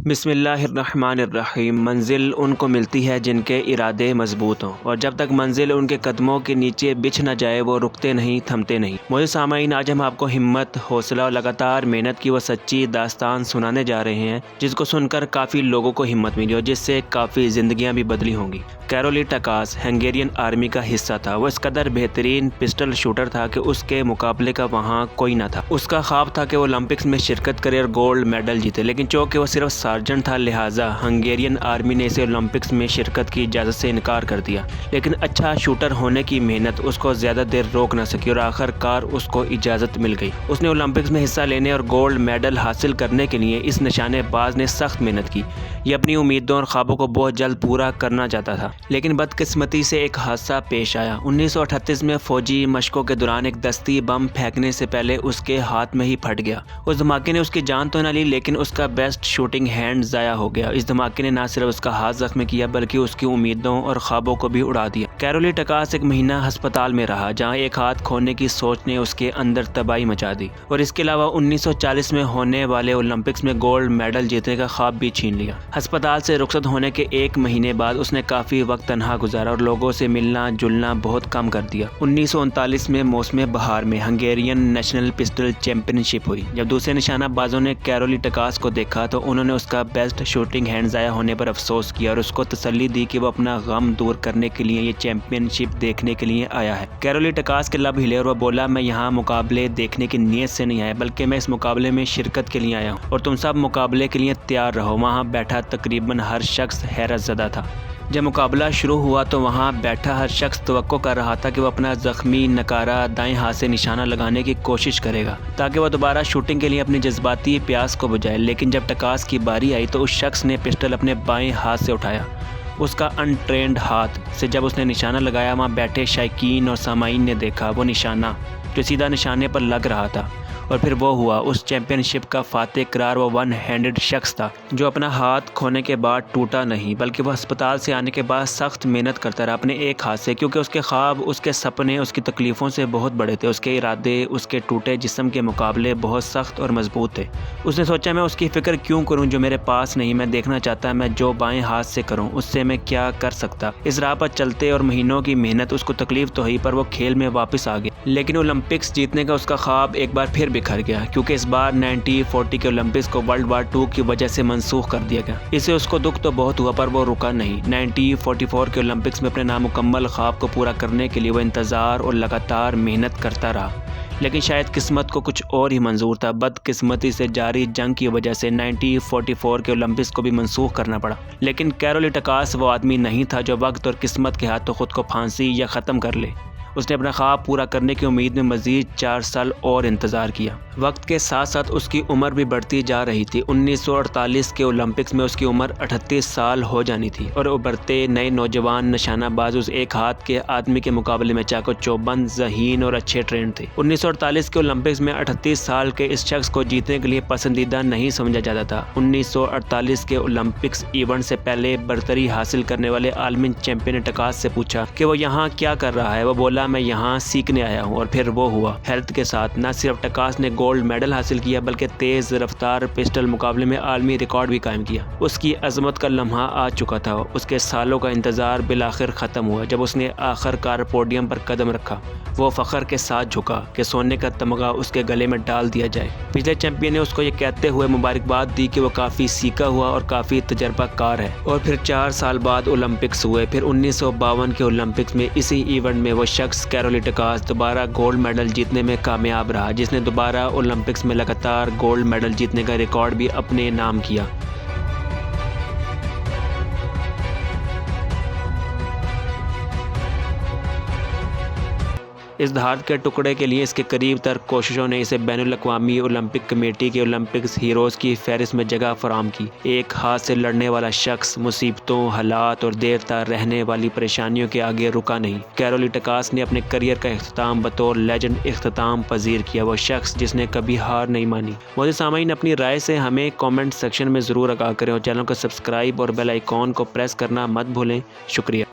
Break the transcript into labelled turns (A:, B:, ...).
A: बिस्मिल्लाहिर्रहमानिर्रहीम। मंजिल उनको मिलती है जिनके इरादे मजबूत हों, और जब तक मंजिल उनके कदमों के नीचे बिछ न जाए वो रुकते नहीं, थमते नहीं। मुझे सामाईन, आज हम आपको हिम्मत, हौसला और लगातार मेहनत की वो सच्ची दास्तान सुनाने जा रहे हैं जिसको सुनकर काफ़ी लोगों को हिम्मत मिली और जिससे काफ़ी ज़िंदगियाँ भी बदली होंगी। कैरोली टकास हंगेरियन आर्मी का हिस्सा था। वो इस कदर बेहतरीन पिस्टल शूटर था कि उसके मुकाबले का वहाँ कोई न था। उसका ख्वाब था कि वो ओलंपिक्स में शिरकत करे और गोल्ड मेडल जीते, लेकिन चूँकि वो सिर्फ सार्जेंट था, लिहाजा हंगेरियन आर्मी ने इसे ओलंपिक्स में शिरकत की इजाज़त से इनकार कर दिया। लेकिन अच्छा शूटर होने की मेहनत उसको ज़्यादा देर रोक न सकी और आखिरकार उसको इजाज़त मिल गई। उसने ओलंपिक्स में हिस्सा लेने और गोल्ड मेडल हासिल करने के लिए इस निशानेबाज ने सख्त मेहनत की। ये अपनी उम्मीदों और ख्वाबों को बहुत जल्द पूरा करना चाहता था, लेकिन बदकिस्मती से एक हादसा पेश आया। 1938 में फौजी मशकों के दौरान एक दस्ती बम फेंकने से पहले उसके हाथ में ही फट गया। उस धमाके ने उसकी जान तो न ली, लेकिन उसका बेस्ट शूटिंग हैंड ज़ाया हो गया। इस धमाके ने न सिर्फ उसका हाथ जख्मी किया बल्कि उसकी उम्मीदों और ख्वाबों को भी उड़ा दिया। कैरोली टकास एक महीना अस्पताल में रहा, जहाँ एक हाथ खोने की सोच ने उसके अंदर तबाही मचा दी और इसके अलावा 1940 में होने वाले ओलंपिक्स में गोल्ड मेडल जीतने का ख्वाब भी छीन लिया। अस्पताल से रुखसत होने के एक महीने बाद उसने काफ़ी वक्त तन्हा गुजारा और लोगों से मिलना जुलना बहुत कम कर दिया। 1939 में मौसम बहार में हंगेरियन नेशनल पिस्टल चैंपियनशिप हुई। जब दूसरे निशानाबाजों ने कैरोली टकास को देखा तो उन्होंने उसका बेस्ट शूटिंग हैंड ज़ाया होने पर अफसोस किया और उसको तसल्ली दी कि वो अपना गम दूर करने के लिए ये चैंपियनशिप देखने के लिए आया है। कैरोली टकास के लब हिले और वह बोला, मैं यहाँ मुकाबले देखने की नीयत से नहीं आया, बल्कि मैं इस मुकाबले में शिरकत के लिए आया हूँ और तुम सब मुकाबले के लिए तैयार रहो। वहाँ बैठा तकरीबन हर शख्स हैरत ज़दा था। जब मुकाबला शुरू हुआ तो वहाँ बैठा हर शख्स तवक्को कर रहा था कि वह अपना ज़ख्मी नकारा दाएं हाथ से निशाना लगाने की कोशिश करेगा ताकि वह दोबारा शूटिंग के लिए अपनी जज्बाती प्यास को बुझाए। लेकिन जब टकास की बारी आई तो उस शख्स ने पिस्टल अपने बाएं हाथ से उठाया। उसका अनट्रेंड हाथ से जब उसने निशाना लगाया, वहाँ बैठे शायकीन और सामाईन ने देखा वो निशाना जो सीधा निशाने पर लग रहा था। और फिर वो हुआ। उस चैंपियनशिप का फातेह करार वो वन हैंडेड शख्स था जो अपना हाथ खोने के बाद टूटा नहीं, बल्कि वह अस्पताल से आने के बाद सख्त मेहनत करता रहा अपने एक हाथ से, क्योंकि उसके ख्वाब, उसके सपने उसकी तकलीफ़ों से बहुत बड़े थे। उसके इरादे उसके टूटे जिस्म के मुकाबले बहुत सख्त और मजबूत थे। उसने सोचा, मैं उसकी फ़िक्र क्यों करूँ जो मेरे पास नहीं। मैं देखना चाहता मैं जो बाएँ हाथ से करूँ उससे मैं क्या कर सकता। इस राह पर चलते और महीनों की मेहनत उसको तकलीफ़ तो हुई, पर वो खेल में वापस आ गया। लेकिन ओलंपिक्स जीतने का उसका ख्वाब एक बार फिर बिखर गया, क्योंकि इस बार 1940 के ओलंपिक्स को वर्ल्ड वार 2 की वजह से मंसूख कर दिया गया। इससे उसको दुख तो बहुत हुआ, पर वो रुका नहीं। 1944 के ओलंपिक्स में अपने नामुकम्मल ख्वाब को पूरा करने के लिए वो इंतज़ार और लगातार मेहनत करता रहा, लेकिन शायद किस्मत को कुछ और ही मंजूर था। बदकिस्मती से जारी जंग की वजह से 1944 के ओलंपिक्स को भी मंसूख करना पड़ा। लेकिन कैरोली टकास वो आदमी नहीं था जो वक्त और किस्मत के हाथों खुद को फांसी या ख़त्म कर ले। उसने अपना ख्वाब पूरा करने की उम्मीद में मज़ीद 4 साल और इंतज़ार किया। वक्त के साथ साथ उसकी उम्र भी बढ़ती जा रही थी। 1948 के ओलंपिक्स में उसकी उम्र 38 साल हो जानी थी और उभरते नए नौजवान निशानाबाज उस एक हाथ के आदमी के मुकाबले में चाको चौबंद, ज़हीन और अच्छे ट्रेंड थे। 1948 के ओलंपिक्स में 38 साल के इस शख्स को जीतने के लिए पसंदीदा नहीं समझा जाता था। 1948 के ओलंपिक्स इवेंट से पहले बरतरी हासिल करने वाले आलमी चैंपियन ने टकास से पूछा कि वो यहाँ क्या कर रहा है। वो बोला, मैं यहाँ सीखने आया हूँ। और फिर वो हुआ। हेल्थ के साथ न सिर्फ टकास ने गोल्ड मेडल हासिल किया बल्कि तेज़ रफ्तार पिस्टल मुकाबले में आलमी रिकॉर्ड भी कायम किया। उसकी अजमत का लम्हा आ चुका था। उसके सालों का इंतज़ार बिलाखिर ख़त्म हुआ जब उसने आखिरकार पोडियम पर कदम रखा। वो फ़ख्र के साथ झुका कि सोने का तमगा उसके गले में डाल दिया जाए। पिछले चैंपियन ने उसको ये कहते हुए मुबारकबाद दी कि वो काफ़ी सीखा हुआ और काफ़ी तजर्बाकार है। और फिर 4 साल बाद ओलंपिक्स हुए। फिर 1952 के ओलंपिक्स में इसी इवेंट में वो शख्स कैरोली टकास दोबारा गोल्ड मेडल जीतने में कामयाब रहा, जिसने दोबारा ओलंपिक्स में लगातार गोल्ड मेडल जीतने का रिकॉर्ड भी अपने नाम किया। इस धात के टुकड़े के लिए इसके करीब तर कोशिशों ने इसे बैनुल-अक़वामी ओलंपिक कमेटी के ओलंपिक्स हीरोज़ की फहरिस्त में जगह फराहम की। एक हाथ से लड़ने वाला शख्स मुसीबतों, हालात और देर तक रहने वाली परेशानियों के आगे रुका नहीं। कैरोली टकास ने अपने करियर का इख्तिताम बतौर लेजेंड इख्तिताम पजीर किया, वो शख्स जिसने कभी हार नहीं मानी। मोदी सामीन, अपनी राय से हमें कॉमेंट सेक्शन में ज़रूर आगाह करें और चैनल को सब्सक्राइब और बेल आइकॉन को प्रेस करना मत भूलें। शुक्रिया।